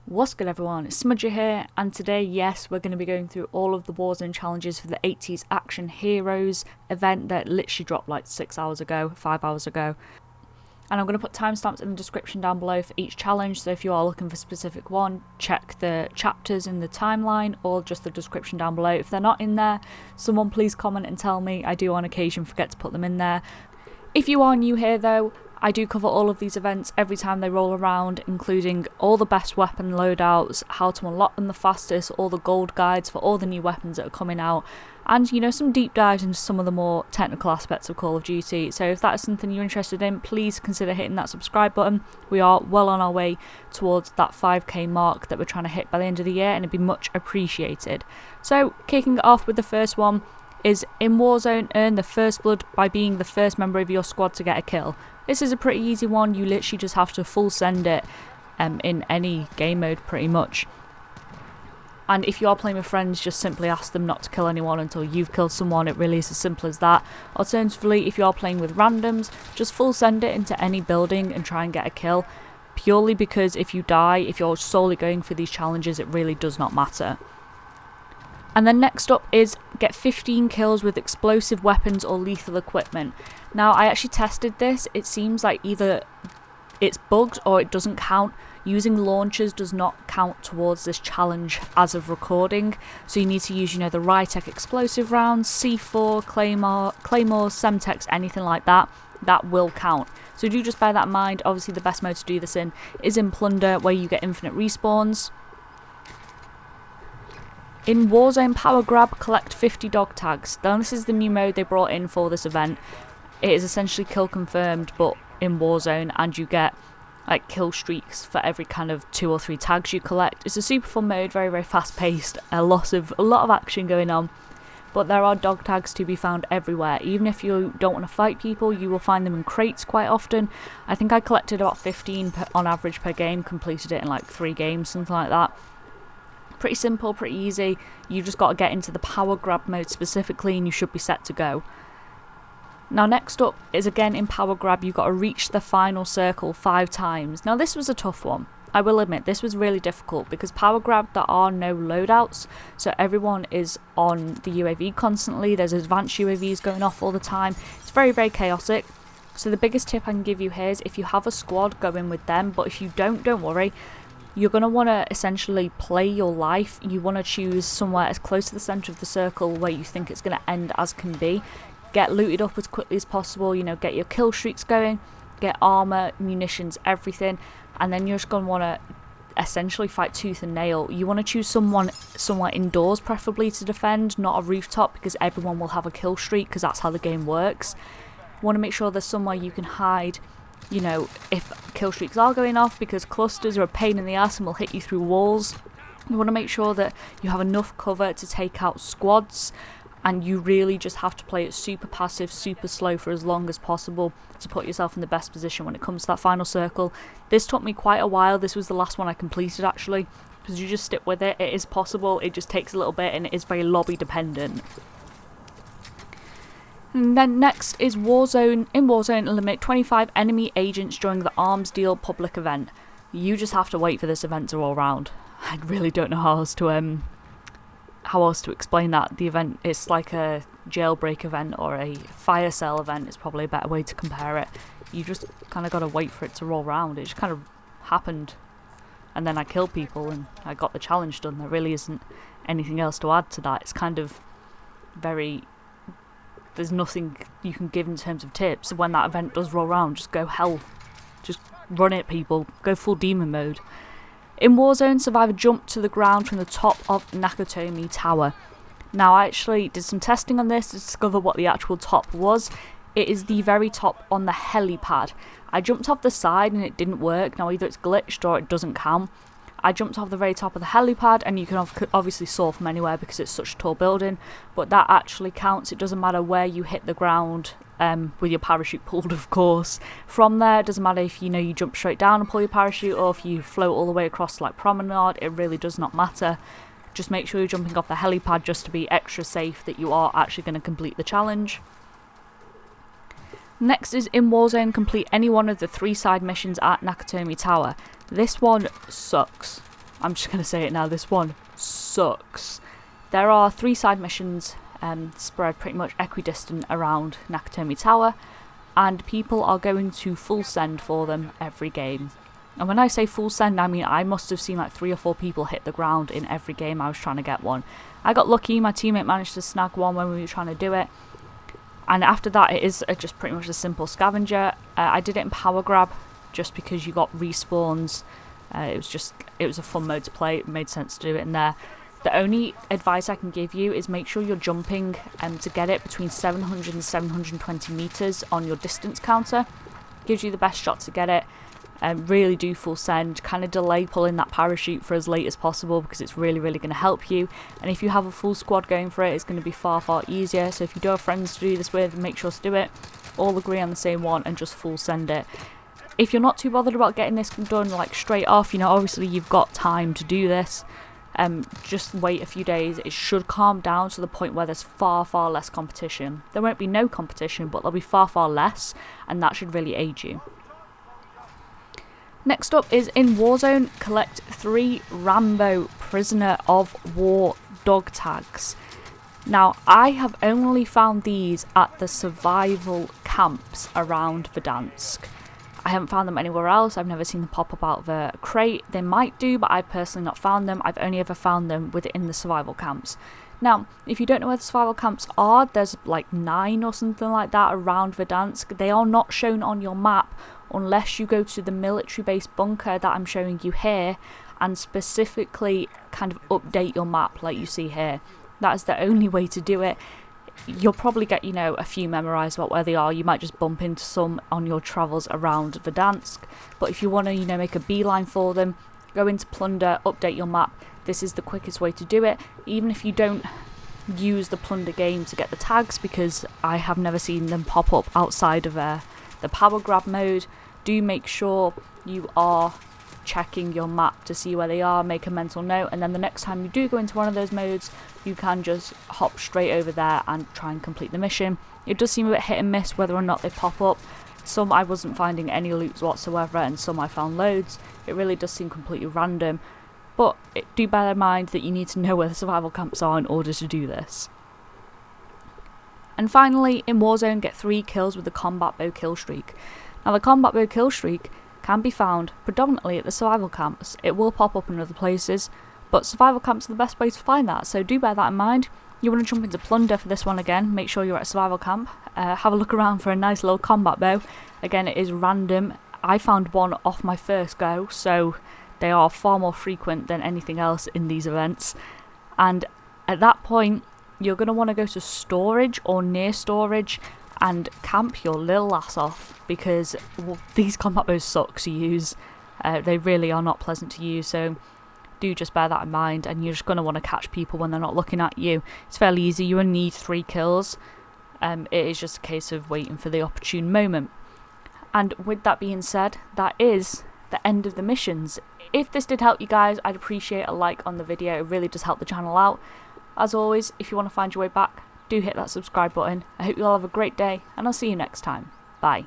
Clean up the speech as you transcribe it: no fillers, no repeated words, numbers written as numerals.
What's good everyone, it's Smudger here, and today, yes, we're going to be going through all of the Warzone challenges for the 80s Action Heroes event that literally dropped like 5 hours ago. And I'm going to put timestamps in the description down below for each challenge, so if you are looking for a specific one, check the chapters in the timeline or just the description down below. If they're not in there, someone please comment and tell me. I do on occasion forget to put them in there. If you are new here though, I do cover all of these events every time they roll around, including all the best weapon loadouts, how to unlock them the fastest, all the gold guides for all the new weapons that are coming out, and some deep dives into some of the more technical aspects of Call of Duty. So if that is something you're interested in, please consider hitting that subscribe button. We are well on our way towards that 5k mark that we're trying to hit by the end of the year, and it'd be much appreciated. So kicking it off with the first one is in Warzone, earn the first blood by being the first member of your squad to get a kill. This is a pretty easy one, you literally just have to full send it in any game mode pretty much. And if you are playing with friends, just simply ask them not to kill anyone until you've killed someone. It really is as simple as that. Alternatively, if you are playing with randoms, just full send it into any building and try and get a kill. Purely because if you die, if you're solely going for these challenges, it really does not matter. And then next up is get 15 kills with explosive weapons or lethal equipment. Now I actually tested this, it seems like either it's bugged or it doesn't count. Using launchers does not count towards this challenge as of recording, so you need to use the Rytec explosive rounds, C4, Claymore, Semtex, anything like that. That will count. So do just bear that in mind. Obviously the best mode to do this in is in Plunder, where you get infinite respawns. In Warzone Power Grab, collect 50 dog tags. Now this is the new mode they brought in for this event. It is essentially kill confirmed but in Warzone, and you get like kill streaks for every kind of 2 or 3 tags you collect. It's a super fun mode, very very fast paced, a lot of action going on. But there are dog tags to be found everywhere. Even if you don't want to fight people, you will find them in crates quite often. I think I collected about 15 on average per game, completed it in like 3 games, something like that. Pretty simple, pretty easy. You just got to get into the power grab mode specifically and you should be set to go. Now next up is again in power grab, you've got to reach the final circle 5 times. Now this was a tough one. I will admit this was really difficult because power grab there are no loadouts, so everyone is on the UAV constantly. There's advanced UAVs going off all the time. It's very very chaotic. So the biggest tip I can give you here is if you have a squad, go in with them, but if you don't worry. You're going to want to essentially play your life. You want to choose somewhere as close to the centre of the circle where you think it's going to end as can be. Get looted up as quickly as possible, get your kill streaks going, get armour, munitions, everything. And then you're just going to want to essentially fight tooth and nail. You want to choose somewhere indoors preferably to defend, not a rooftop, because everyone will have a kill streak because that's how the game works. You want to make sure there's somewhere you can hide. If kill streaks are going off, because clusters are a pain in the ass and will hit you through walls. You want to make sure that you have enough cover to take out squads, and you really just have to play it super passive, super slow for as long as possible to put yourself in the best position when it comes to that final circle. This took me quite a while. This was the last one I completed actually, because you just stick with it. It is possible, it just takes a little bit and it is very lobby dependent. And then next is Warzone. In Warzone, eliminate 25 enemy agents during the arms deal public event. You just have to wait for this event to roll around. I really don't know how else to explain that. The event is like a jailbreak event or a fire sale event is probably a better way to compare it. You just kind of got to wait for it to roll around. It just kind of happened. And then I killed people and I got the challenge done. There really isn't anything else to add to that. It's kind of very... There's nothing you can give in terms of tips. When that event does roll around, just go hell. Just run it, people. Go full demon mode. In Warzone, survive a jump to the ground from the top of Nakatomi Tower. Now, I actually did some testing on this to discover what the actual top was. It is the very top on the helipad. I jumped off the side and it didn't work. Now, either it's glitched or it doesn't count. I jumped off the very top of the helipad, and you can obviously soar from anywhere because it's such a tall building, but that actually counts. It doesn't matter where you hit the ground, with your parachute pulled of course. From there, it doesn't matter if you jump straight down and pull your parachute, or if you float all the way across like promenade, it really does not matter. Just make sure you're jumping off the helipad just to be extra safe that you are actually going to complete the challenge. Next is in Warzone, complete any one of the 3 side missions at Nakatomi Tower. This one sucks. I'm just going to say it now, this one sucks. There are 3 side missions spread pretty much equidistant around Nakatomi Tower, and people are going to full send for them every game. And when I say full send, I mean I must have seen like 3 or 4 people hit the ground in every game I was trying to get one. I got lucky, my teammate managed to snag one when we were trying to do it. And after that it is just pretty much a simple scavenger. I did it in power grab just because you got respawns. It was a fun mode to play, it made sense to do it in there. The only advice I can give you is make sure you're jumping to get it between 700 and 720 meters on your distance counter. Gives you the best shot to get it. Really do full send, kind of delay pulling that parachute for as late as possible because it's really going to help you. And if you have a full squad going for it, it's going to be far easier. So if you do have friends to do this with, make sure to do it. All agree on the same one and just full send it. If you're not too bothered about getting this done like straight off, you know, obviously you've got time to do this. Just wait a few days. It should calm down to the point where there's far less competition. There won't be no competition, but there'll be far less, and that should really aid you. Next up is in Warzone, collect 3 Rambo Prisoner of War Dog Tags. Now, I have only found these at the survival camps around Verdansk. I haven't found them anywhere else. I've never seen them pop up out of a crate. They might do, but I've personally not found them. I've only ever found them within the survival camps. Now, if you don't know where the survival camps are, there's like 9 or something like that around Verdansk. They are not shown on your map unless you go to the military base bunker that I'm showing you here and specifically kind of update your map like you see here. That is the only way to do it. You'll probably get, you know, a few memorised about where they are. You might just bump into some on your travels around Verdansk. But if you want to, you know, make a beeline for them, go into Plunder, update your map. This is the quickest way to do it. Even if you don't use the Plunder game to get the tags, because I have never seen them pop up outside of the power grab mode, do make sure you are checking your map to see where they are, make a mental note, and then the next time you do go into one of those modes, you can just hop straight over there and try and complete the mission. It does seem a bit hit and miss whether or not they pop up. Some I wasn't finding any loots whatsoever, and some I found loads. It really does seem completely random, but do bear in mind that you need to know where the survival camps are in order to do this. And finally, in Warzone, get 3 kills with the combat bow kill streak. Now the combat bow kill streak can be found predominantly at the survival camps. It will pop up in other places, but survival camps are the best way to find that, so do bear that in mind. You want to jump into Plunder for this one again, make sure you're at a survival camp, have a look around for a nice little combat bow. Again, it is random. I found one off my first go, so they are far more frequent than anything else in these events. And at that point, you're going to want to go to storage or near storage and camp your little ass off, because these combat bows suck to use. They really are not pleasant to use, so do just bear that in mind, and you're just going to want to catch people when they're not looking at you. It's fairly easy, you only need 3 kills. It is just a case of waiting for the opportune moment. And with that being said, that is the end of the missions. If this did help you guys, I'd appreciate a like on the video. It really does help the channel out. As always, if you want to find your way back, do hit that subscribe button. I hope you all have a great day, and I'll see you next time. Bye.